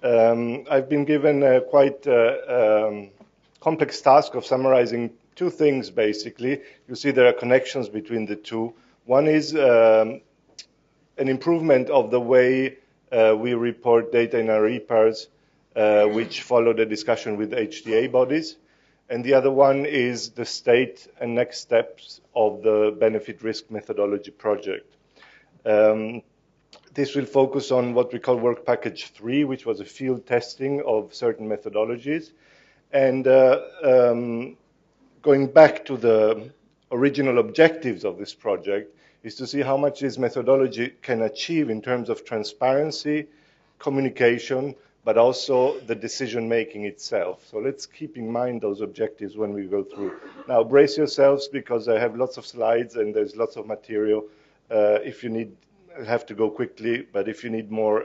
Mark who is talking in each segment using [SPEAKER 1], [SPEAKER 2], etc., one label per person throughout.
[SPEAKER 1] I've been given a quite complex task of summarizing two things, basically. You see there are connections between the two. One is an improvement of the way we report data in our EPARs, which follow the discussion with HDA bodies. And the other one is the state and next steps of the benefit risk methodology project. This will focus on what we call work package 3, which was a field testing of certain methodologies. And going back to the original objectives of this project is to see how much this methodology can achieve in terms of transparency, communication, but also the decision-making itself. So let's keep in mind those objectives when we go through. Now, brace yourselves, because I have lots of slides and there's lots of material. If you need, I'll have to go quickly, but if you need more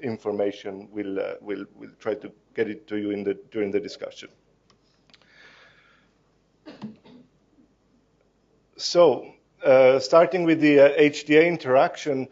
[SPEAKER 1] information, we'll try to get it to you during the discussion. So, starting with the Hda Interaction,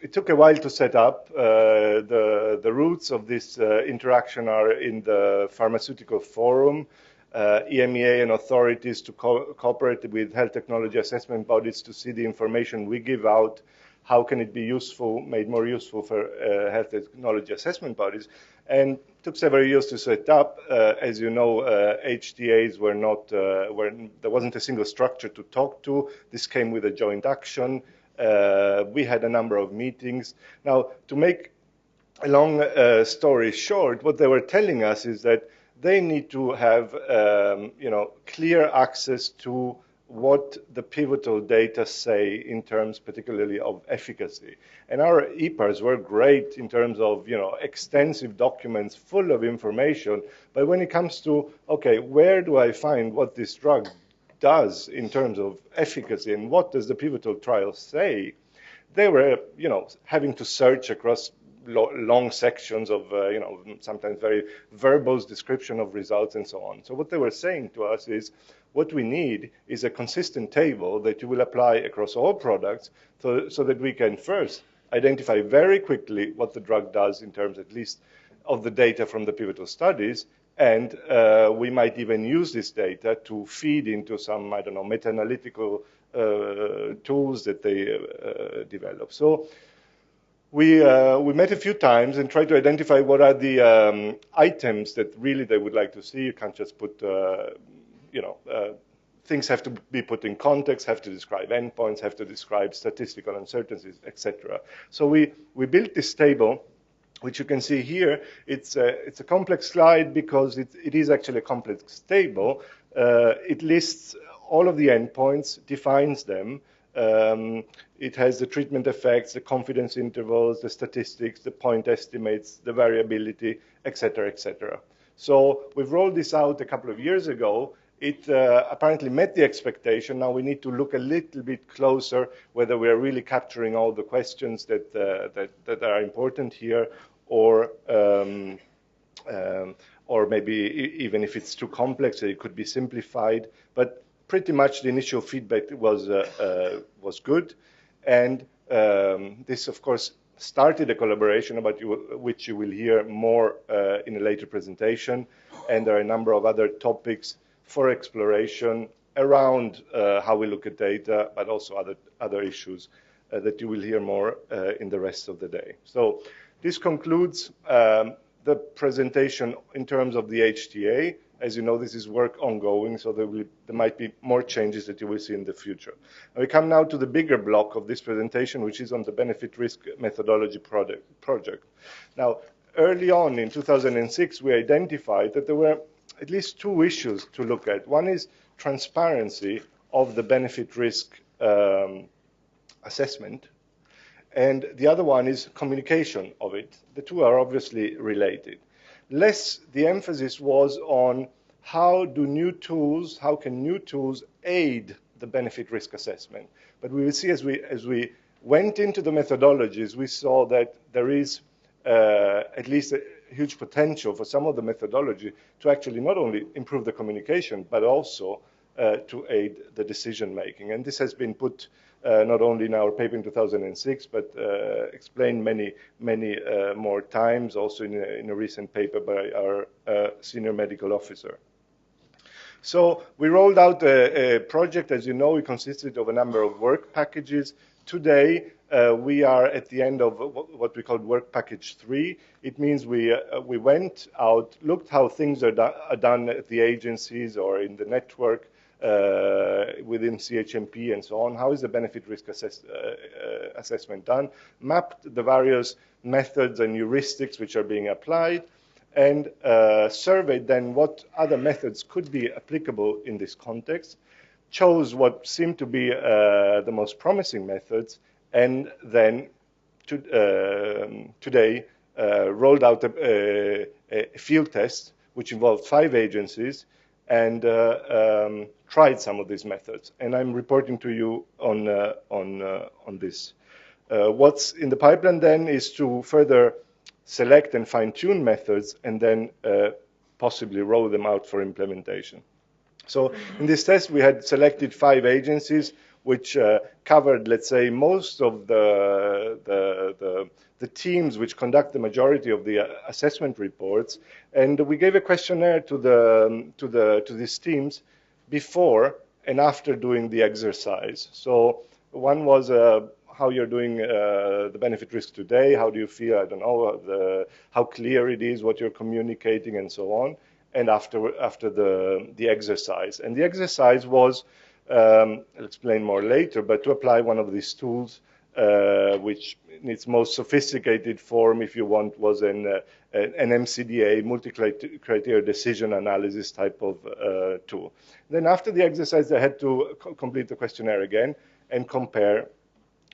[SPEAKER 1] it took a while to set up. The roots of this interaction are in the pharmaceutical forum. EMA and authorities to cooperate with health technology assessment bodies to see the information we give out, how can it be useful, made more useful for health technology assessment bodies. And it took several years to set up. As you know, HTAs were not, there wasn't a single structure to talk to. This came with a joint action. We had a number of meetings. Now, to make a long story short, what they were telling us is that they need to have clear access to what the pivotal data say in terms particularly of efficacy. And our EPARs were great in terms of extensive documents full of information, but when it comes to, okay, where do I find what this drug does in terms of efficacy and what does the pivotal trial say, they were having to search across long sections of, sometimes very verbose description of results and so on. So what they were saying to us is, what we need is a consistent table that you will apply across all products so that we can first identify very quickly what the drug does in terms at least of the data from the pivotal studies, and we might even use this data to feed into some, I don't know, meta-analytical tools that they develop. So we met a few times and tried to identify what are the items that really they would like to see. You can't just put, things have to be put in context, have to describe endpoints, have to describe statistical uncertainties, etc. So we built this table, which you can see here. It's a complex slide because it is actually a complex table. It lists all of the endpoints, defines them. It has the treatment effects, the confidence intervals, the statistics, the point estimates, the variability, etc., etc. So we've rolled this out a couple of years ago. It apparently met the expectation. Now we need to look a little bit closer whether we are really capturing all the questions that are important here, or maybe even if it's too complex, it could be simplified. But pretty much the initial feedback was good, and this, of course, started a collaboration about which you will hear more in a later presentation, and there are a number of other topics for exploration around how we look at data, but also other issues that you will hear more in the rest of the day. So this concludes the presentation in terms of the HTA. As you know, this is work ongoing, so there might be more changes that you will see in the future. And we come now to the bigger block of this presentation, which is on the benefit risk methodology project. Now, early on in 2006, we identified that there were at least two issues to look at. One is transparency of the benefit risk assessment, and the other one is communication of it. The two are obviously related. The emphasis was on how can new tools aid the benefit risk assessment. But we will see as we went into the methodologies, we saw that there is at least a huge potential for some of the methodology to actually not only improve the communication, but also to aid the decision making. And this has been put not only in our paper in 2006, but explained many more times, also in a recent paper by our senior medical officer. So we rolled out a project. As you know, it consisted of a number of work packages. Today, we are at the end of what we call work package 3. It means we went out, looked how things are done at the agencies or in the network within CHMP and so on. How is the benefit risk assessment done? Mapped the various methods and heuristics which are being applied, and surveyed then what other methods could be applicable in this context, chose what seemed to be the most promising methods, and then today rolled out a field test which involved 5 agencies and tried some of these methods. And I'm reporting to you on this. What's in the pipeline then is to further select and fine-tune methods, and then possibly roll them out for implementation. So in this test, we had selected 5 agencies, which covered, let's say, most of the teams which conduct the majority of the assessment reports, and we gave a questionnaire to these teams before and after doing the exercise. So one was how you're doing the benefit risk today, how do you feel, I don't know, how clear it is, what you're communicating, and so on, and after the exercise. And the exercise was, I'll explain more later, but to apply one of these tools, which in its most sophisticated form, if you want, was an MCDA, multi-criteria decision analysis type of tool. Then after the exercise, they had to complete the questionnaire again and compare.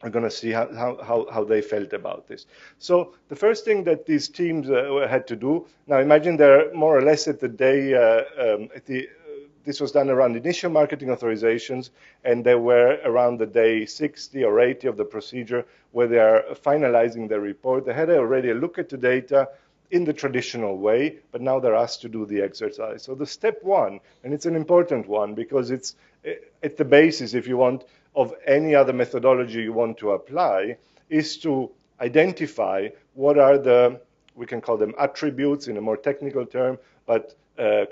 [SPEAKER 1] We're going to see how they felt about this. So the first thing that these teams had to do, now imagine they're more or less at the day, this was done around initial marketing authorizations, and they were around the day 60 or 80 of the procedure where they are finalizing their report. They had already a look at the data in the traditional way, but now they're asked to do the exercise. So the step 1, and it's an important one because it's at the basis, if you want, of any other methodology you want to apply, is to identify what are the, we can call them attributes in a more technical term, but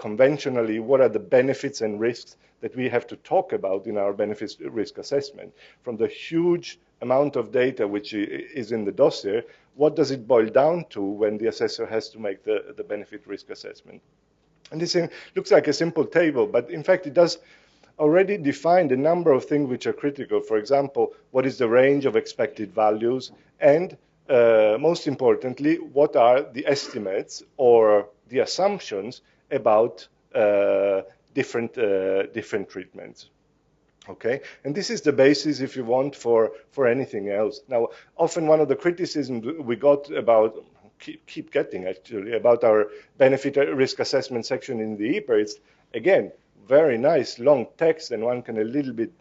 [SPEAKER 1] conventionally, what are the benefits and risks that we have to talk about in our benefits risk assessment? From the huge amount of data which is in the dossier, what does it boil down to when the assessor has to make the benefit risk assessment? And this looks like a simple table, but in fact it does already define a number of things which are critical. For example, what is the range of expected values, and most importantly, what are the estimates or the assumptions about different treatments. Okay, and this is the basis, if you want, for anything else. Now, often one of the criticisms we got about, keep getting actually, about our benefit risk assessment section in the EPA is, again, very nice long text, and one can a little bit,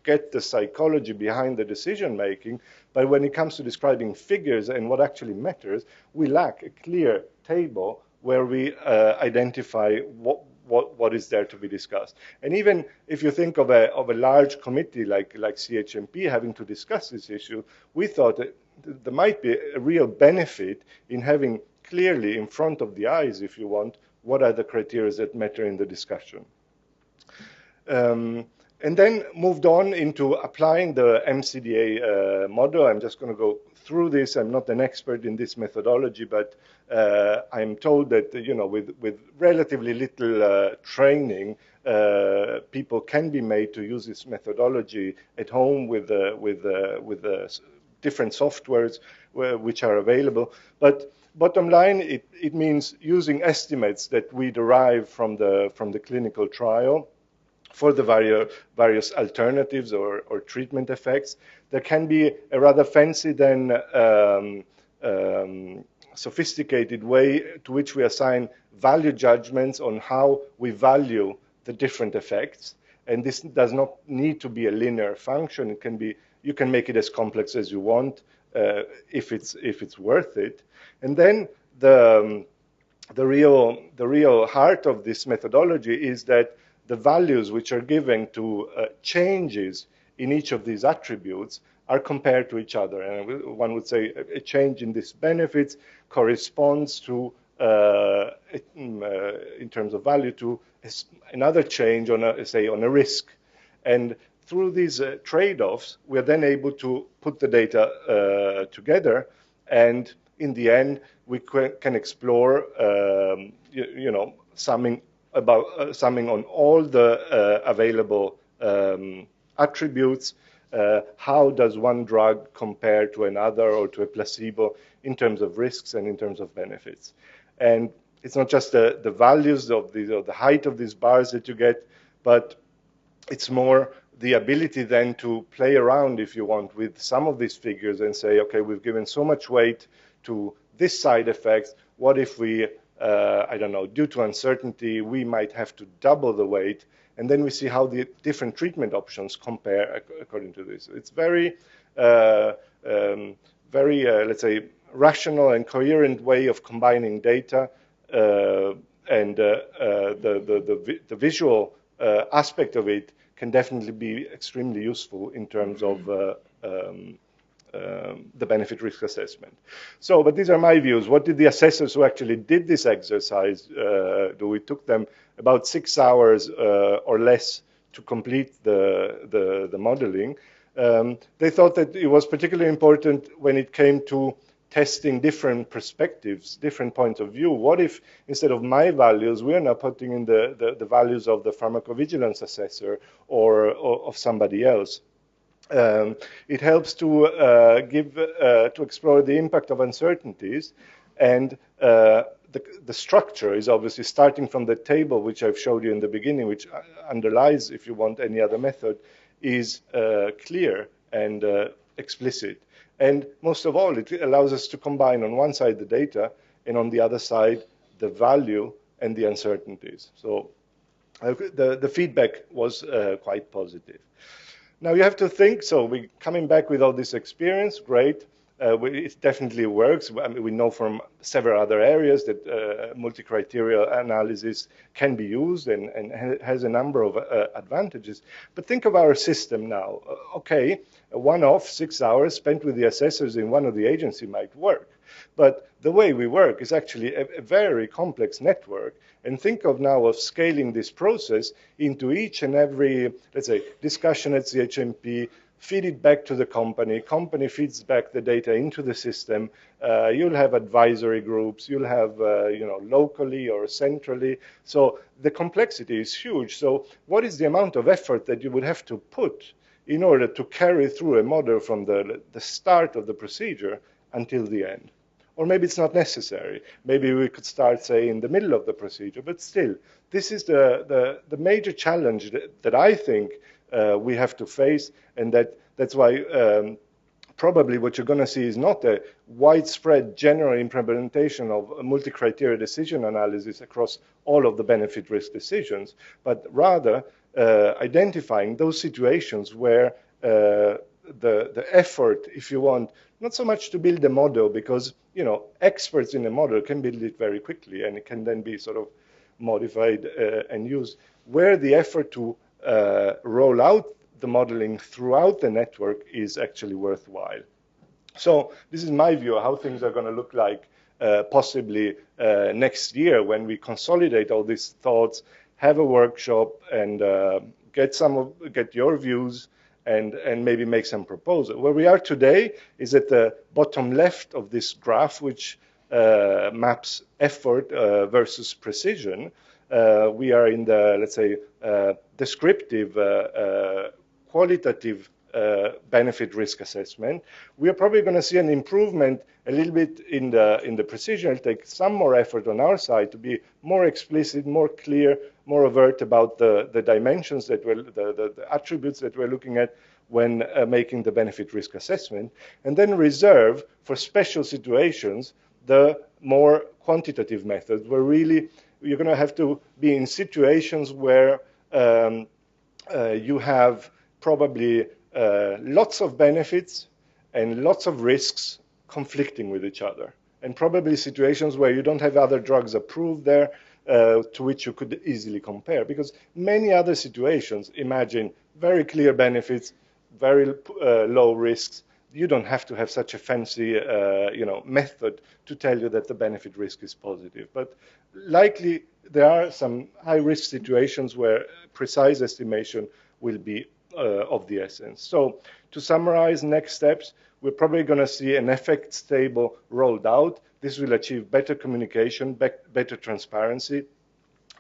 [SPEAKER 1] get the psychology behind the decision making. But when it comes to describing figures and what actually matters, we lack a clear table where we identify what is there to be discussed. And even if you think of a large committee like CHMP having to discuss this issue, we thought that there might be a real benefit in having clearly in front of the eyes, if you want, what are the criteria that matter in the discussion. And then moved on into applying the MCDA model. I'm just going to go through this. I'm not an expert in this methodology, but I'm told that with relatively little training, people can be made to use this methodology at home with different softwares which are available. But bottom line, it means using estimates that we derive from the clinical trial for the various alternatives or treatment effects. There can be a rather fancy then sophisticated way to which we assign value judgments on how we value the different effects. And this does not need to be a linear function. It can be, you can make it as complex as you want if it's worth it. And then the real heart of this methodology is that the values which are given to changes in each of these attributes are compared to each other. And one would say a change in these benefits corresponds to, in terms of value, to another change on a, say, on a risk. And through these trade-offs, we're then able to put the data together, and in the end, we can explore, summing on all the available attributes. How does one drug compare to another or to a placebo in terms of risks and in terms of benefits? And it's not just the values of these, or the height of these bars that you get, but it's more the ability then to play around, if you want, with some of these figures and say, okay, we've given so much weight to this side effect. What if we, I don't know, due to uncertainty, we might have to double the weight? And then we see how the different treatment options compare according to this. It's very, let's say, rational and coherent way of combining data, and the visual aspect of it can definitely be extremely useful in terms of the benefit risk assessment. So, but these are my views. What did the assessors who actually did this exercise do? We took them about 6 hours or less to complete the modeling. They thought that it was particularly important when it came to testing different perspectives, different points of view. What if, instead of my values, we're now putting in the values of the pharmacovigilance assessor or of somebody else? It helps to to explore the impact of uncertainties, and the structure is obviously starting from the table which I've showed you in the beginning, which underlies, if you want any other method, is clear and explicit. And most of all, it allows us to combine on one side the data and on the other side the value and the uncertainties. So the feedback was quite positive. Now you have to think, so we're coming back with all this experience, great. It definitely works. I mean, we know from several other areas that multi-criteria analysis can be used and has a number of advantages. But think of our system now. Okay, a one-off 6 hours spent with the assessors in one of the agency might work. But the way we work is actually a very complex network. And think of now of scaling this process into each and every, let's say, discussion at CHMP, feed it back to the company feeds back the data into the system. You'll have advisory groups, you'll have, locally or centrally. So the complexity is huge. So what is the amount of effort that you would have to put in order to carry through a model from the start of the procedure until the end? Or maybe it's not necessary. Maybe we could start, say, in the middle of the procedure. But still, this is the major challenge that I think we have to face, and that's why probably what you're going to see is not a widespread general implementation of a multi-criteria decision analysis across all of the benefit risk decisions, but rather identifying those situations where the effort, if you want, not so much to build a model, because experts in a model can build it very quickly and it can then be sort of modified and used, where the effort to roll out the modeling throughout the network is actually worthwhile. So this is my view of how things are going to look like possibly next year, when we consolidate all these thoughts, have a workshop, and get your views and maybe make some proposals. Where we are today is at the bottom left of this graph, which maps effort versus precision. We are in the, let's say, descriptive, qualitative benefit risk assessment. We are probably going to see an improvement a little bit in the precision. It'll take some more effort on our side to be more explicit, more clear, more overt about the dimensions that the attributes that we're looking at when making the benefit risk assessment, and then reserve for special situations the more quantitative methods, where really you're going to have to be in situations where you have probably lots of benefits and lots of risks conflicting with each other, and probably situations where you don't have other drugs approved there to which you could easily compare. Because many other situations, imagine very clear benefits, very low risks, you don't have to have such a fancy method to tell you that the benefit risk is positive. But likely there are some high-risk situations where precise estimation will be of the essence. So to summarize next steps, we're probably going to see an effects table rolled out. This will achieve better communication, better transparency,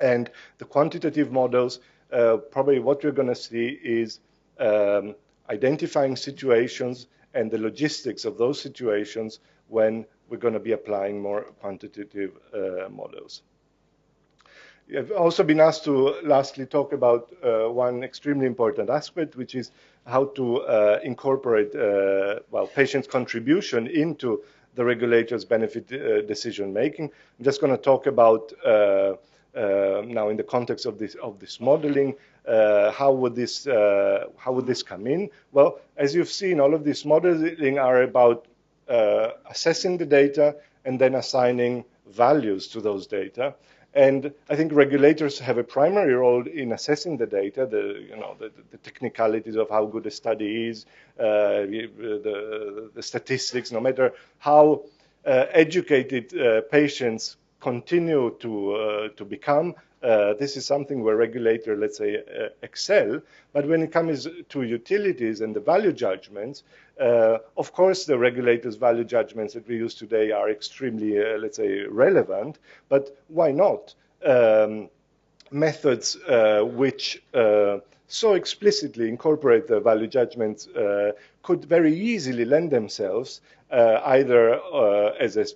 [SPEAKER 1] and the quantitative models, probably what we're going to see is identifying situations and the logistics of those situations when we're going to be applying more quantitative models. I've also been asked to lastly talk about one extremely important aspect, which is how to incorporate patients' contribution into the regulator's benefit decision making. I'm just going to talk about now in the context of this modeling, how would this come in? Well, as you've seen, all of this modeling are about assessing the data and then assigning values to those data. And I think regulators have a primary role in assessing the data, the technicalities of how good a study is, the statistics, no matter how educated patients continue to become. This is something where regulators, let's say, excel. But when it comes to utilities and the value judgments, of course, the regulators' value judgments that we use today are extremely, let's say, relevant. But why not? Methods which so explicitly incorporate the value judgments could very easily lend themselves either as a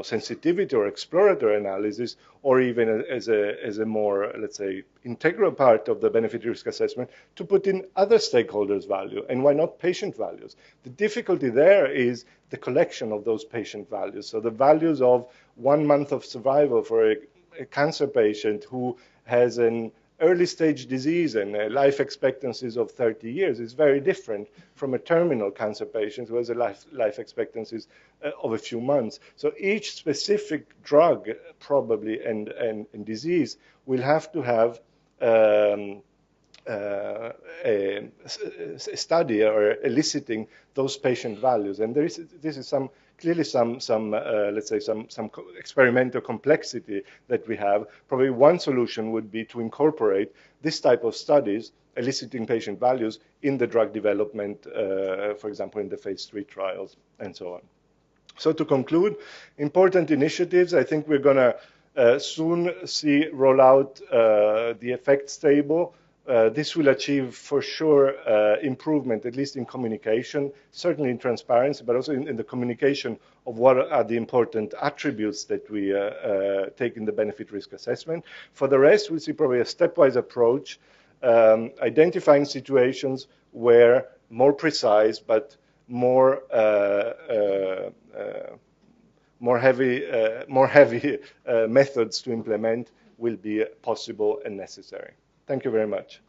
[SPEAKER 1] sensitivity or exploratory analysis, or even as a more, let's say, integral part of the benefit risk assessment to put in other stakeholders' value, and why not patient values? The difficulty there is the collection of those patient values. So the values of 1 month of survival for a cancer patient who has an early stage disease and life expectancies of 30 years is very different from a terminal cancer patient who has a life expectancies of a few months. So each specific drug probably and disease will have to have a study or eliciting those patient values. And this is clearly some let's say some experimental complexity that we have. Probably one solution would be to incorporate this type of studies eliciting patient values in the drug development, for example, in the phase 3 trials and so on. So to conclude, important initiatives, I think we're going to soon see roll out the effects table. This will achieve for sure improvement, at least in communication, certainly in transparency, but also in the communication of what are the important attributes that we take in the benefit risk assessment. For the rest, we'll see probably a stepwise approach, identifying situations where more precise but more heavy methods to implement will be possible and necessary. Thank you very much.